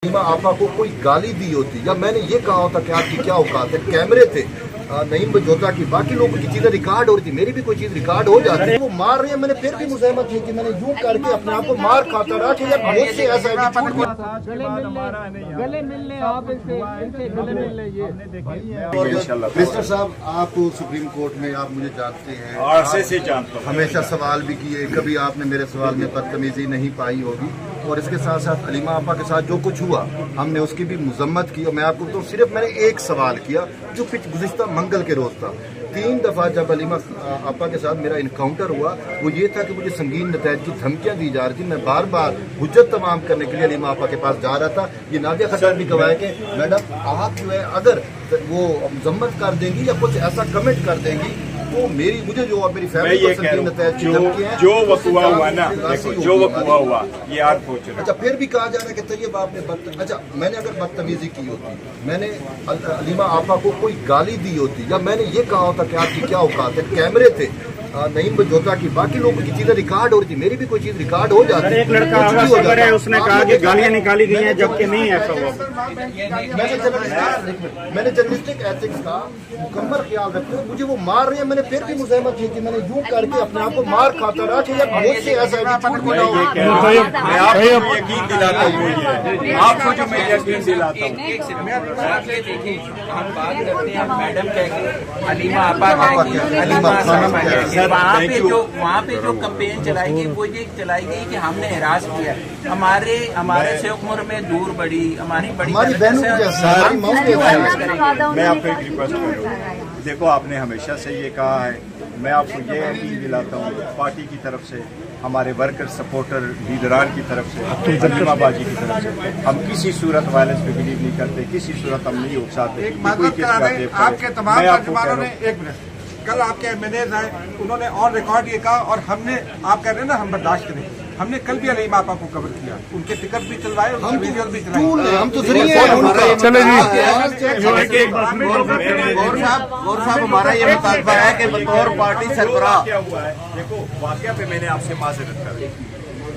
हलीमा आपा को कोई गाली दी होती या मैंने ये कहा होता कि आपकी क्या औकात है, कैमरे थे नईम बजोता की, बाकी लोगों की चीजें रिकॉर्ड हो रही थी, मेरी भी कोई चीज रिकॉर्ड हो जाती। वो मार रहे हैं, मैंने फिर भी मुज़ाहमत की कि मैंने यूं करके अपने आप को मार खाता रहा कि यार मुझसे ऐसा है कि गले मिल ले आप इनसे गले मिल ले। मिनिस्टर साहब, आप सुप्रीम कोर्ट में आप मुझे जानते हैं, अरसे से जानता हूं, हमेशा सवाल भी किए, कभी आपने मेरे सवाल में बदतमीजी नहीं पाई होगी। और इसके साथ साथ हलीमा आपा के साथ जो कुछ हुआ हमने उसकी भी मजम्मत की। और मैं आपको बताऊं, सिर्फ मैंने एक सवाल किया जो गुज़िश्ता मंगल के रोज था। 3 दफ़ा जब हलीमा आपा के साथ मेरा इनकाउंटर हुआ, वो ये था कि मुझे संगीन नतैज की धमकियां दी जा रही थी। मैं बार बार हुज्जत तमाम करने के लिए हलीमा आपा के पास जा रहा था। ये नादिया खट्टर भी गवाह है कि मैडम आप जो है अगर वो मजम्मत कर देंगी या कुछ ऐसा कमेंट कर देंगी तो मुझे जो और मेरी फैमिली को संगीन नतैज की धमकियां हैं, जो वक़ुआ हुआ ना, देखो जो वक़ुआ हुआ ये आप सोच रहे। अच्छा, फिर भी कहा जा रहा है कि तैयब आपने अच्छा, मैंने अगर बदतमीजी की होती, मैंने हलीमा आपा को कोई गाली दी होती या मैंने ये कहा होता कि आपकी क्या औकात है, कैमरे थे नईम बजोता की, बाकी लोगों की चीजें रिकॉर्ड हो रही थी, मेरी भी कोई चीज रिकॉर्ड हो जाती। एक लड़का आवाज है, उसने कहा कि गालियां निकाली गई हैं जबकि नहीं ऐसा हुआ। मैंने जर्नलिस्टिक एथिक्स का मुकम्मल ख्याल रखते हुए मुझे वो मार रहे हैं, मैंने फिर भी मुज़ाहमत की कि मैंने यूं करके अपने आप को मार खाता रहा कि यार मुझसे ऐसा है कि झूठ बोला हो। यकीन दिलाता हूँ, आपको जो मैं यकीन दिलाता हूँ। हम बात करते हैं, मैडम कहेंगे, हलीमा आपा कहेंगे, वहाँ पे जो कैंपेन चलाई गई वो ये चलाई गई कि हमने हिरास किया, हमारे से उम्र में दूर बड़ी हमारी बहनों मैं आपको एक रिक्वेस्ट करूँगा, देखो आपने हमेशा से ये कहा है, मैं आपको ये यकीन दिलाता हूँ पार्टी की तरफ से, हमारे वर्कर सपोर्टर लीडरान की तरफ से, हलीमा बाजी की तरफ से, हम किसी सूरत वायलेंस पे बिलीव नहीं करते, किसी सूरत हम नहीं उकसाते। आपके तमाम तर्जुमानों ने, एक मिनट, कल आपके एमएनएज आए, उन्होंने ऑन रिकॉर्ड ये कहा, और हमने, आप कह रहे हैं ना हम बर्दाश्त करें, हमने कल भी हलीमा आपा को कवर किया, उनके टिकट भी चलवाए, उनके वीडियो भी चलाए, हम तो जरिए चले जी। गौर साहब, हमारा ये मुतालबा है कि बतौर पार्टी सरबराह, क्या हुआ है, देखो वाकया पे मैंने आपसे माजरत कर दी,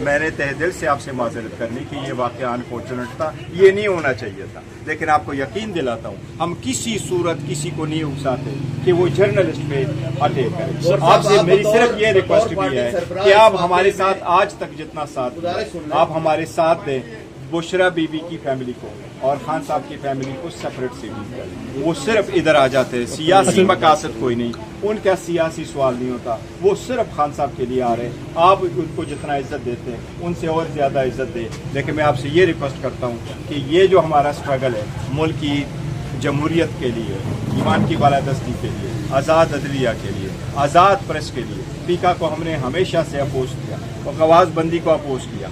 मैंने तहे दिल से आपसे माजरत करनी कि ये वाकया अनफॉर्चुनेट था, ये नहीं होना चाहिए था, लेकिन आपको यकीन दिलाता हूँ हम किसी सूरत किसी को नहीं उकसाते कि वो जर्नलिस्ट पे अटैक करे। आपसे मेरी सिर्फ ये रिक्वेस्ट भी है कि आप हमारे साथ आज तक जितना साथ आप हमारे साथ दें, बुशरा बीबी की फैमिली को और खान साहब की फैमिली को सेपरेट से डील करें। वो सिर्फ इधर आ जाते हैं, सियासी मकासद कोई नहीं, उनका सियासी सवाल नहीं होता, वो सिर्फ खान साहब के लिए आ रहे हैं। आप उनको जितना इज्जत देते हैं उनसे और ज़्यादा इज्जत दें। लेकिन मैं आपसे ये रिक्वेस्ट करता हूँ कि ये जो हमारा स्ट्रगल है मुल्क की जमहूरियत के लिए, ईमान की बालादस्ती के लिए, आज़ाद अदलिया के लिए, आज़ाद प्रेस के लिए, पीका को हमने हमेशा से अपोज किया और आवाज़ बंदी को अपोज किया।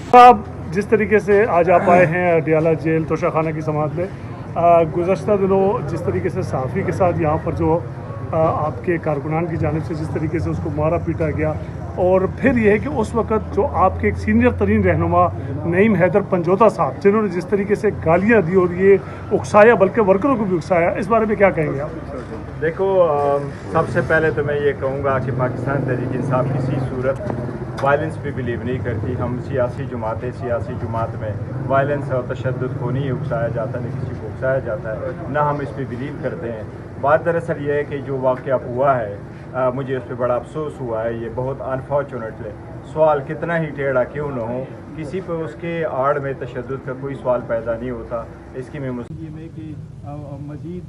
जिस तरीके से आज आप आए हैं अडियाला जेल तोशाखाना की समात में, गुज़श्ता दिनों जिस तरीके से सहाफ़ी के साथ यहाँ पर जो आपके कारकुनान की जानिब से जिस तरीके से उसको मारा पीटा गया, और फिर यह है कि उस वक़्त जो आपके एक सीनियर तरीन रहनुमा नईम हैदर पंजोता साहब, जिन्होंने जिस तरीके से गालियाँ दी और ये उकसाया, बल्कि वर्करों को भी उकसाया, इस बारे में क्या कहेंगे आप? देखो, सबसे पहले तो मैं ये कहूँगा कि पाकिस्तान तहरीक इंसाफ किसी सूरत वायलेंस पे बिलीव नहीं करती। हम सियासी जमात में वायलेंस और तशद्दुद को नहीं उकसाया जाता, न किसी को उकसाया जाता है, ना हम इस पर बिलीव करते हैं। बात दरअसल ये है कि जो वाक़या हुआ है, मुझे उस पर बड़ा अफसोस हुआ है, ये बहुत अनफॉर्चुनेटली, सवाल कितना ही टेढ़ा क्यों न हो, किसी पर उसके आड़ में तशद्दुद का कोई सवाल पैदा नहीं होता। इसकी मैं में कि मज़ीद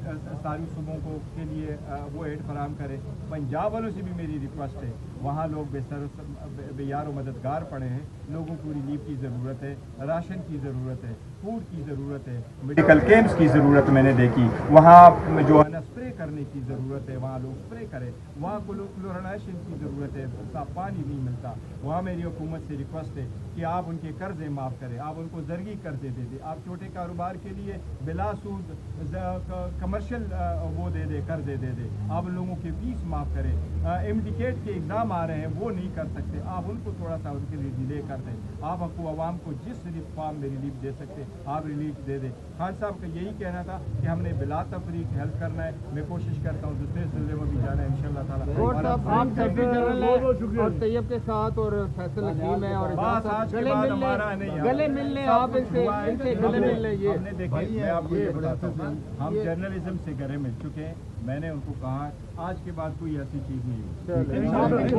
सारी सूबों को के लिए वो एड फराम करे। पंजाब वालों से भी मेरी रिक्वेस्ट है, वहाँ लोग बेयार और मददगार पड़े हैं, लोगों को रिलीफ की ज़रूरत है, राशन की ज़रूरत है, फूड की ज़रूरत है, मेडिकल कैंप्स की ज़रूरत मैंने देखी, वहाँ जो है ना स्प्रे करने की ज़रूरत है, वहाँ लोग स्प्रे करें, वहाँ क्लोरिनेशन की ज़रूरत है, साफ पानी नहीं मिलता। वहाँ मेरी हुकूमत से रिक्वेस्ट है कि आप उनके कर्ज़े माफ़ करें, आप उनको ज़रगी कर्ज़े दे दें, आप छोटे कारोबार के लिए बिला सूद कमर्शियल वो दे दे, कर्ज़े दे दे, आप लोगों की फीस माफ़ करें। एमडीकेट के एग्ज़ाम आ रहे हैं, वो नहीं कर सकते, आप उनको थोड़ा सा उनके लिए डिले कर दें। आप आपको आवाम को जिस रिलीफ फॉर्म में रिलीफ दे सकते आप रिलीफ दे दें। खान साहब का यही कहना था कि हमने बिला तफरीक हेल्प करना है, मैं कोशिश करता हूँ दूसरे सिलसिले में भी जाना है इंशाअल्लाह ताला। आप सेक्रेटरी जनरल और तैयब के साथ और फैसल हकीम है और गले मिल लें आप इनसे गले मिल लें। ये हमने देखिए, मैं आपको ये बताता हूँ, हम जर्नलिज्म से गले मिल चुके हैं। मैंने उनको कहा आज के बाद कोई ऐसी चीज नहीं होगी।